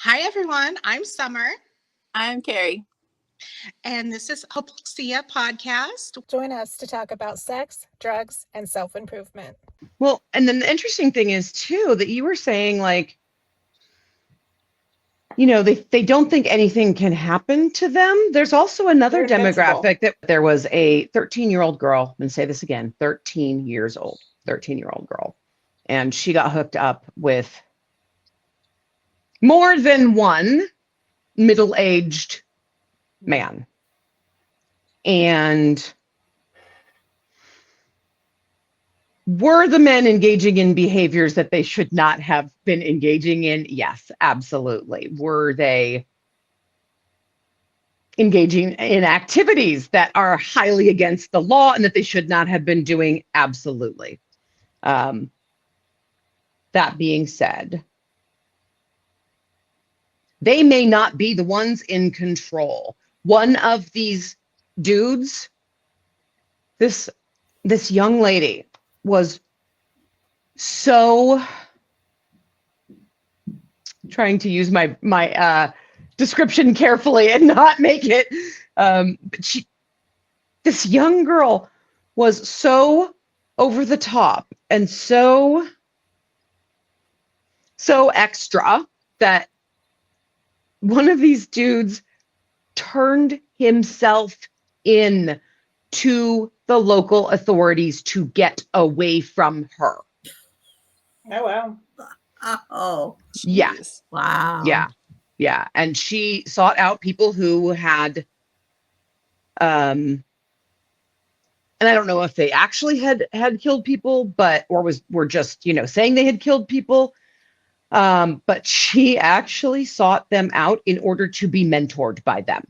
Hi, everyone. I'm Summer, I'm Carrie. and this is Hopelexia Podcast. Join us to talk about sex, drugs, and self-improvement. Well, and then the interesting thing is, too, that you were saying, like, you know, they don't think anything can happen to them. There's also another demographic that there was a 13-year-old girl, I'm going to say this again, 13 years old, 13-year-old girl. And she got hooked up with more than one middle-aged man. And were the men engaging in behaviors that they should not have been engaging in? Yes, absolutely. Were they engaging in activities that are highly against the law and that they should not have been doing? Absolutely. That being said, they may not be the ones in control. One of these dudes, this young lady, was so, trying to use my description carefully and not make it, but this young girl was so over the top and so extra that one of these dudes turned himself in to the local authorities to get away from her. Oh, wow. Oh, yes. Wow. Yeah. And she sought out people who had, and I don't know if they actually had killed people, but, or were just, saying they had killed people. But she actually sought them out in order to be mentored by them.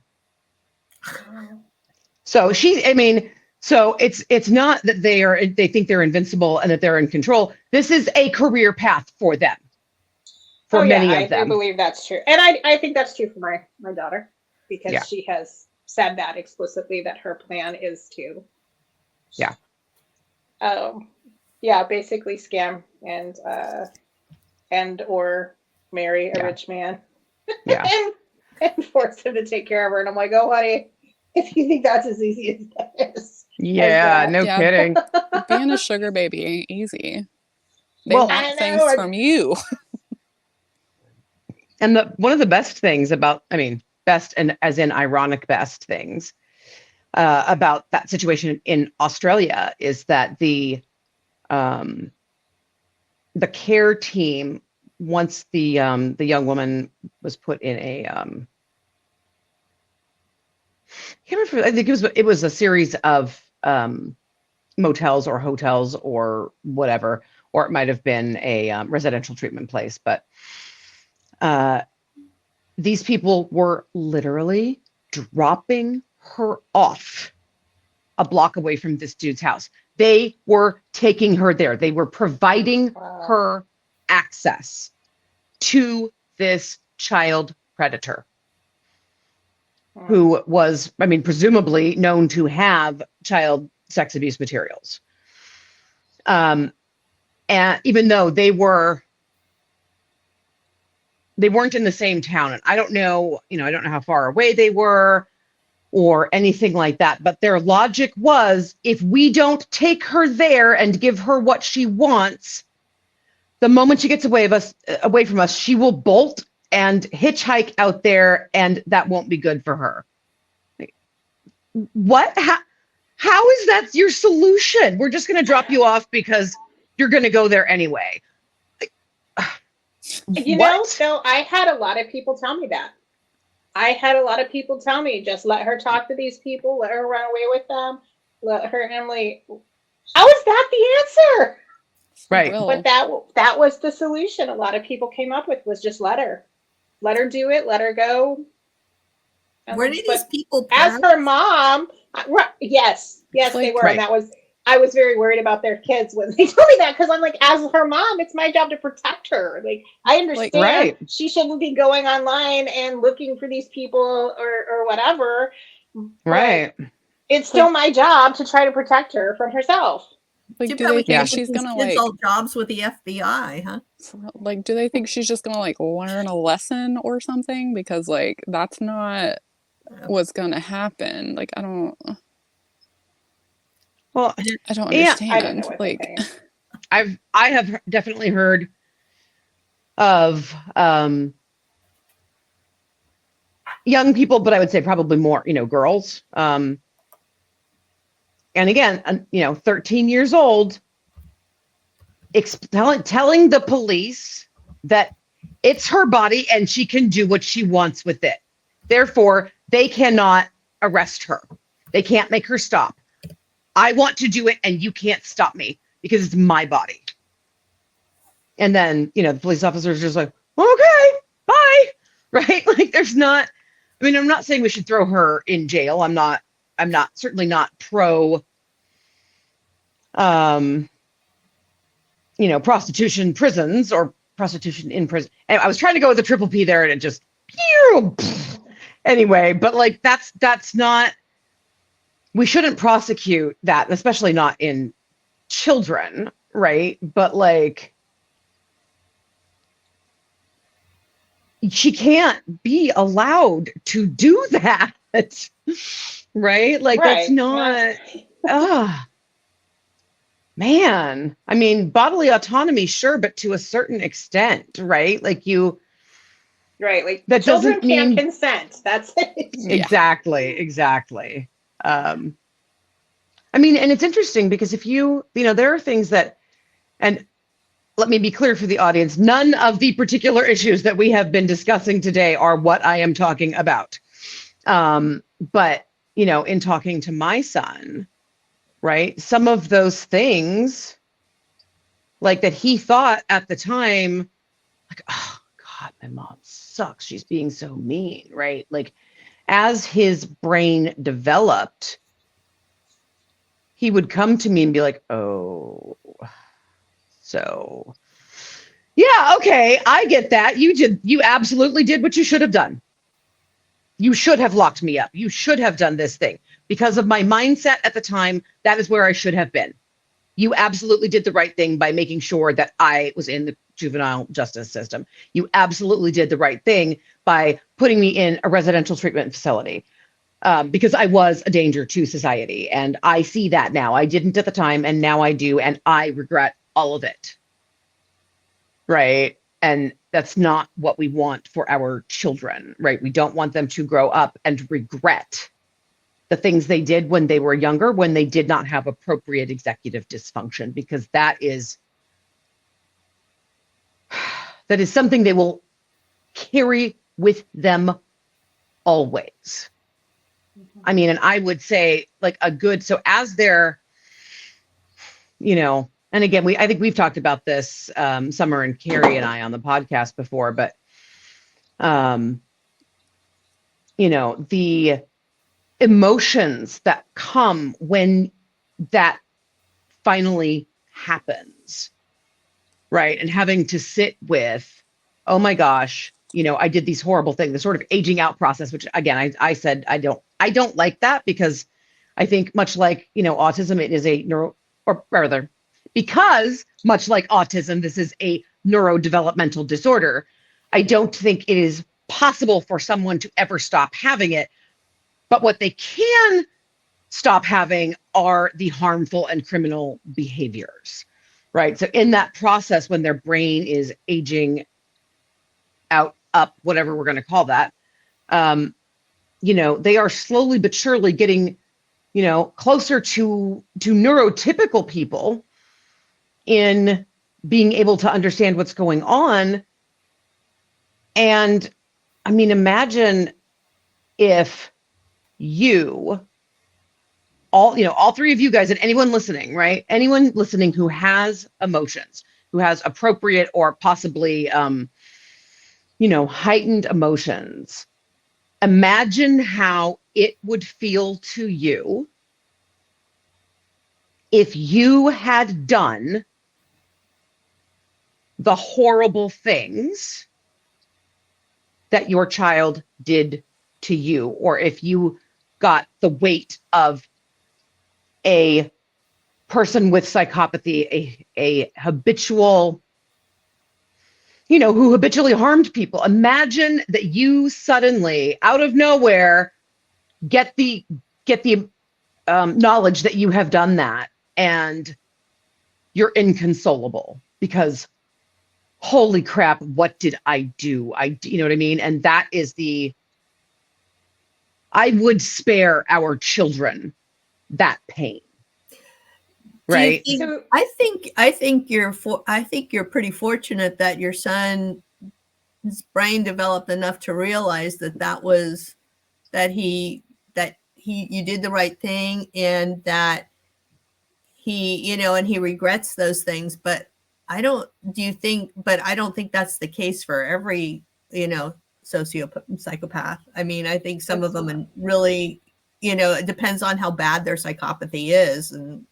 So so it's not that they think they're invincible and that they're in control. This is a career path for them. For many of them. I do believe that's true. And I think that's true for my daughter, because she has said that explicitly, that her plan is to basically scam and or marry a rich man. Yeah. and force him to take care of her. And I'm like, oh honey, if you think that's as easy as that is. Yeah, no kidding. Being a sugar baby ain't easy. They Well, want things from you. And one of the best things about, best and as in ironic best things about that situation in Australia is that the care team, once the young woman was put in a I think it was a series of motels or hotels or whatever, or it might have been a residential treatment place, but these people were literally dropping her off a block away from this dude's house. They were taking her there. They were providing her access to this child predator who was, presumably known to have child sex abuse materials. And even though they weren't in the same town, and I don't know how far away they were or anything like that, but their logic was, if we don't take her there and give her what she wants, the moment she gets away from us, she will bolt and hitchhike out there, and that won't be good for her. What? How is that your solution? We're just going to drop you off because you're going to go there anyway. So I had a lot of people tell me that. I had a lot of people tell me, just let her talk to these people, let her run away with them, let her, and I'm like, how is that the answer? Right. But that was the solution a lot of people came up with, was just let her do it, let her go. Were these people as her mom? Yes, they were. Right. And I was very worried about their kids when they told me that, because I'm like, as her mom, it's my job to protect her. Like, I understand she shouldn't be going online and looking for these people or whatever. Right. It's still my job to try to protect her from herself. Like, She do probably they think can't she's get these gonna kids like, all jobs with the FBI, huh? like, do they think she's just gonna like learn a lesson or something? Because like that's not what's gonna happen. Like, Well, I don't yeah, I don't know understand. what they Like, think. I have definitely heard of young people, but I would say probably more, girls. And again, 13 years old, telling the police that it's her body and she can do what she wants with it. Therefore, they cannot arrest her. They can't make her stop. I want to do it and you can't stop me because it's my body. And then, the police officer's just like, okay, bye. Right? Like there's not, I'm not saying we should throw her in jail. I'm certainly not pro, prostitution prisons or prostitution in prison. And I was trying to go with a triple P there and it just, anyway, but like, that's not, we shouldn't prosecute that, especially not in children. Right. But like, she can't be allowed to do that. Right. Like that's not, man. I mean, bodily autonomy, sure, but to a certain extent, right? Like Right, like that children doesn't can't mean consent. That's it. yeah. exactly. And it's interesting because if there are things that, and let me be clear for the audience, none of the particular issues that we have been discussing today are what I am talking about. But, in talking to my son, right, some of those things like that he thought at the time, like, oh God, my mom sucks. She's being so mean, right? Like as his brain developed, he would come to me and be like, oh, so yeah, okay, I get that. You absolutely did what you should have done. You should have locked me up. You should have done this thing. Because of my mindset at the time, that is where I should have been. You absolutely did the right thing by making sure that I was in the juvenile justice system. You absolutely did the right thing by putting me in a residential treatment facility because I was a danger to society. And I see that now. I didn't at the time, and now I do. And I regret all of it. Right. And that's not what we want for our children, right? We don't want them to grow up and regret the things they did when they were younger, when they did not have appropriate executive dysfunction, because that is something they will carry with them always. And I would say like so as they're, and again, I think we've talked about this, Summer and Carrie and I on the podcast before, but, the emotions that come when that finally happens, right? And having to sit with, oh my gosh, I did these horrible things, the sort of aging out process, which again, I said, I don't like that because I think much like, autism, it is because much like autism, this is a neurodevelopmental disorder. I don't think it is possible for someone to ever stop having it. But what they can stop having are the harmful and criminal behaviors, right? So in that process, when their brain is aging out, up, whatever we're going to call that, they are slowly but surely getting, closer to neurotypical people in being able to understand what's going on. And imagine if all three of you guys and anyone listening, right? Anyone listening who has emotions, who has appropriate or possibly, heightened emotions, imagine how it would feel to you if you had done the horrible things that your child did to you, or if you got the weight of a person with psychopathy, a habitual, you know, who habitually harmed people. Imagine that you suddenly, out of nowhere, get the knowledge that you have done that, and you're inconsolable because holy crap, what did I do? You know what I mean? And that is I would spare our children that pain. Right. I think you're pretty fortunate that your son's brain developed enough to realize that you did the right thing, and that he regrets those things. But I don't think that's the case for every, psychopath. I mean, I think some of them really, it depends on how bad their psychopathy is, and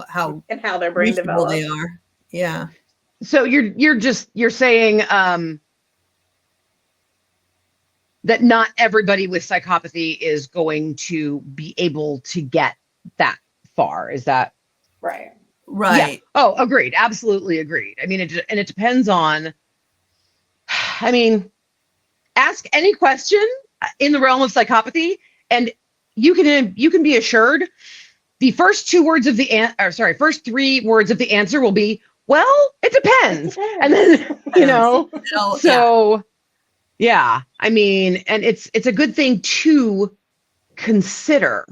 how their brain develops. they are. Yeah. So you're saying that not everybody with psychopathy is going to be able to get that far. Is that right? Right. Yeah. Oh, agreed. Absolutely agreed. I mean, it depends on, I mean, ask any question in the realm of psychopathy, and you can be assured the first 3 words of the answer will be, well, it depends. And then, so yeah, I mean, and it's a good thing to consider,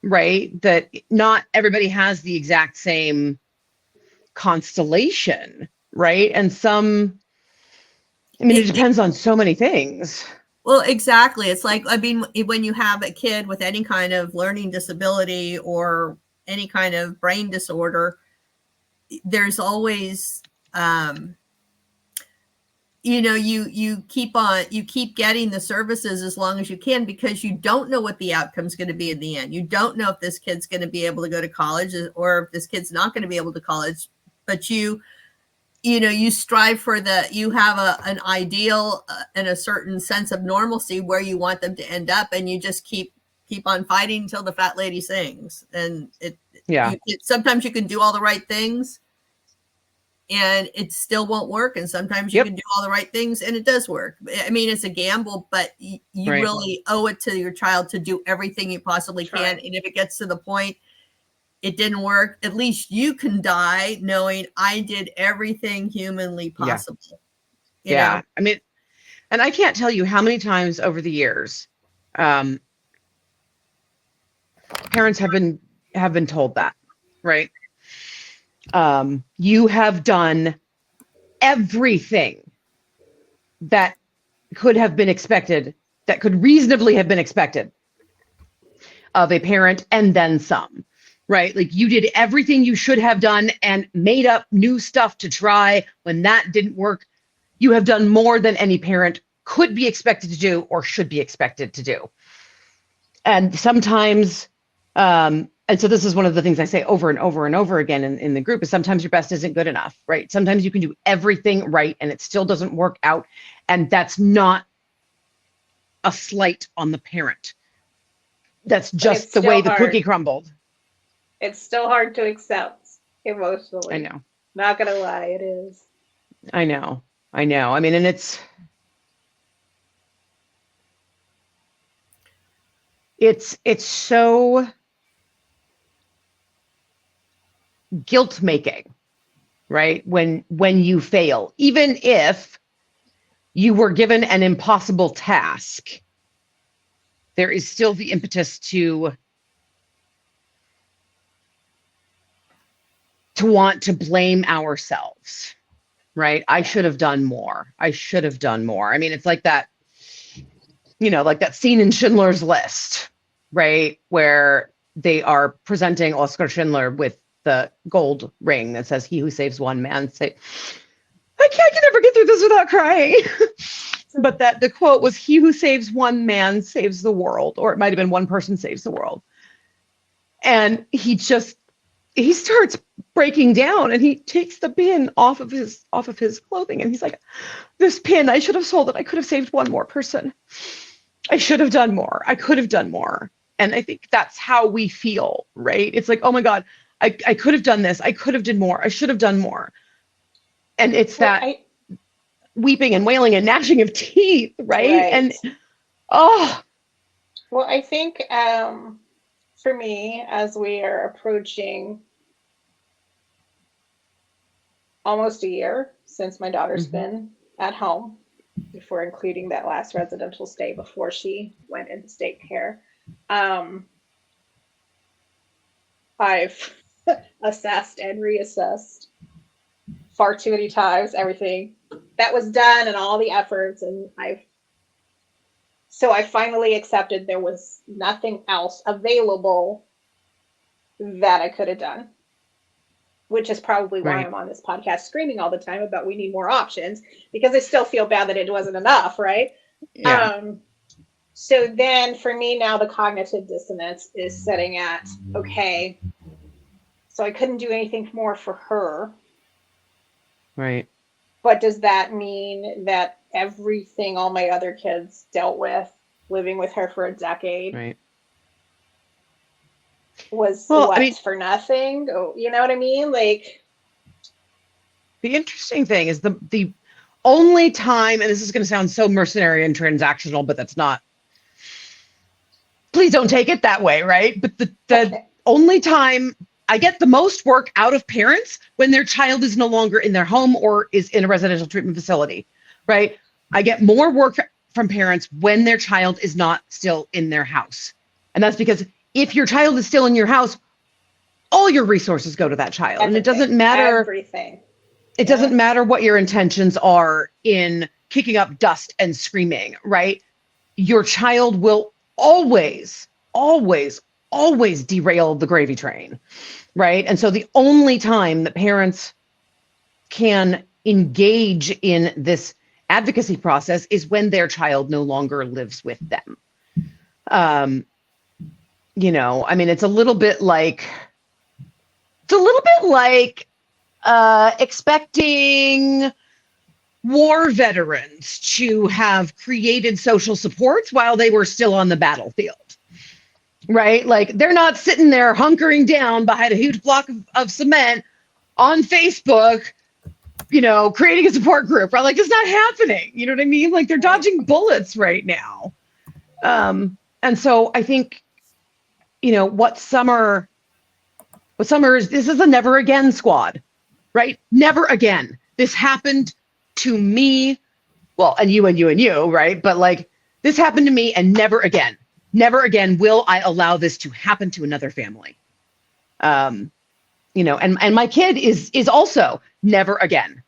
right? That not everybody has the exact same constellation, right? And it depends on so many things. Well, exactly. It's like, I mean, when you have a kid with any kind of learning disability or any kind of brain disorder, there's always, you keep getting the services as long as you can, because you don't know what the outcome's going to be in the end. You don't know if this kid's going to be able to go to college, or if this kid's not going to be able to college, but you strive for you have an ideal and a certain sense of normalcy where you want them to end up, and you just keep on fighting until the fat lady sings. And sometimes you can do all the right things and it still won't work, and sometimes you can do all the right things and it does work. I mean, it's a gamble, but you really owe it to your child to do everything you possibly can. And if it gets to the point it didn't work, at least you can die knowing I did everything humanly possible. You know? I mean, and I can't tell you how many times over the years parents have been told that, right? You have done everything that could have been expected, that could reasonably have been expected of a parent, and then some. Right? Like, you did everything you should have done and made up new stuff to try. When that didn't work, you have done more than any parent could be expected to do or should be expected to do. And sometimes, and so this is one of the things I say over and over and over again in the group, is sometimes your best isn't good enough, right? Sometimes you can do everything right and it still doesn't work out. And that's not a slight on the parent. That's just the way the cookie crumbled. It's still hard to accept emotionally. I know. Not gonna lie, it is. I know. I mean, and it's so guilt making, right? When you fail, even if you were given an impossible task, there is still the impetus to want to blame ourselves, right? I should have done more. I mean, it's like that, like that scene in Schindler's List, right? Where they are presenting Oscar Schindler with the gold ring that says, "He who saves one man I can never get through this without crying." But that the quote was, "He who saves one man saves the world," or it might've been "one person saves the world." And he starts breaking down, and he takes the pin off of his clothing, and he's like, "This pin, I should have sold it. I could have saved one more person. I should have done more. I could have done more." And I think that's how we feel, right? It's like, oh my God, I could have done this. I could have done more. I should have done more. And it's Well, that weeping and wailing and gnashing of teeth, right? And oh, well, I think for me, as we are approaching almost a year since my daughter's been at home, before including that last residential stay before she went into state care, I've assessed and reassessed far too many times everything that was done and all the efforts, and so I finally accepted there was nothing else available that I could have done, which is probably why I'm on this podcast screaming all the time about we need more options, because I still feel bad that it wasn't enough, right? Yeah. So then for me now, the cognitive dissonance is setting at, okay, so I couldn't do anything more for her. Right. But does that mean that everything all my other kids dealt with, living with her for a decade, was for nothing? Oh, you know what I mean? Like, the interesting thing is the only time, and this is going to sound so mercenary and transactional, but that's not. Please don't take it that way, right? But the only time I get the most work out of parents when their child is no longer in their home or is in a residential treatment facility, right? I get more work from parents when their child is not still in their house. And that's because if your child is still in your house, all your resources go to that child. And it doesn't matter everything. It doesn't matter what your intentions are in kicking up dust and screaming, right? Your child will always, always, always derail the gravy train, right? And so the only time that parents can engage in this advocacy process is when their child no longer lives with them. You know, I mean, it's a little bit like expecting war veterans to have created social supports while they were still on the battlefield, right? Like, they're not sitting there hunkering down behind a huge block of cement on Facebook, you know, creating a support group, right? Like, it's not happening. You know what I mean? Like, they're dodging bullets right now. And so I think, you know, what Summer is, this is a never again squad, right? Never again. This happened to me, well, and you, right? But like, this happened to me, and never again will I allow this to happen to another family. You know, and my kid is also never again.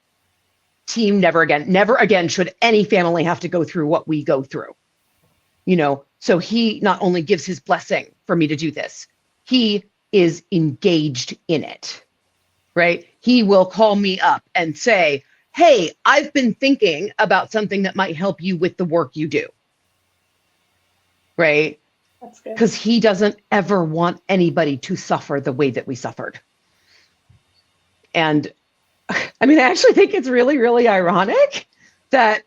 Team never again. Never again should any family have to go through what we go through. You know, so he not only gives his blessing for me to do this, he is engaged in it, right? He will call me up and say, hey, I've been thinking about something that might help you with the work you do, right? That's good. Because he doesn't ever want anybody to suffer the way that we suffered. And I mean, I actually think it's really, really ironic that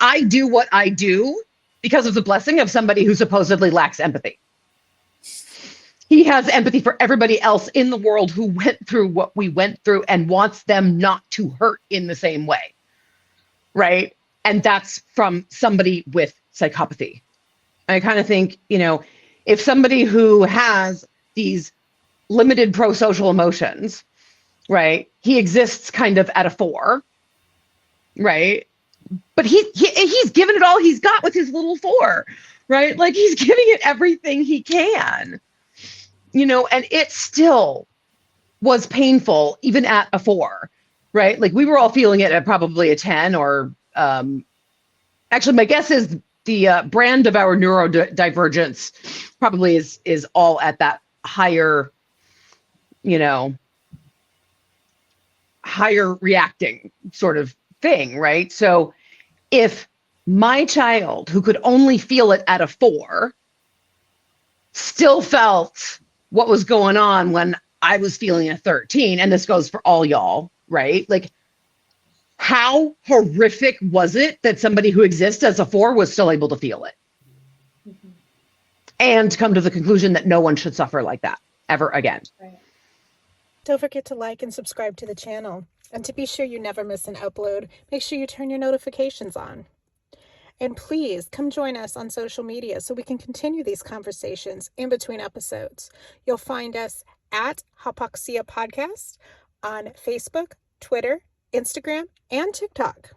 I do what I do because of the blessing of somebody who supposedly lacks empathy. He has empathy for everybody else in the world who went through what we went through and wants them not to hurt in the same way, right? And that's from somebody with psychopathy. I kind of think, you know, if somebody who has these limited pro-social emotions, right, he exists kind of at a 4, right? But he's given it all he's got with his little 4, right? Like, he's giving it everything he can. You know, and it still was painful even at a 4, right? Like, we were all feeling it at probably a 10, or actually my guess is the brand of our neurodivergence probably is all at that higher, you know, higher reacting sort of thing, right? So if my child, who could only feel it at a 4, still felt what was going on when I was feeling a 13, and this goes for all y'all, right? Like, how horrific was it that somebody who exists as a 4 was still able to feel it? And come to the conclusion that no one should suffer like that ever again. Right. Don't forget to like and subscribe to the channel. And to be sure you never miss an upload, make sure you turn your notifications on. And please come join us on social media so we can continue these conversations in between episodes. You'll find us at Hypoxia Podcast on Facebook, Twitter, Instagram, and TikTok.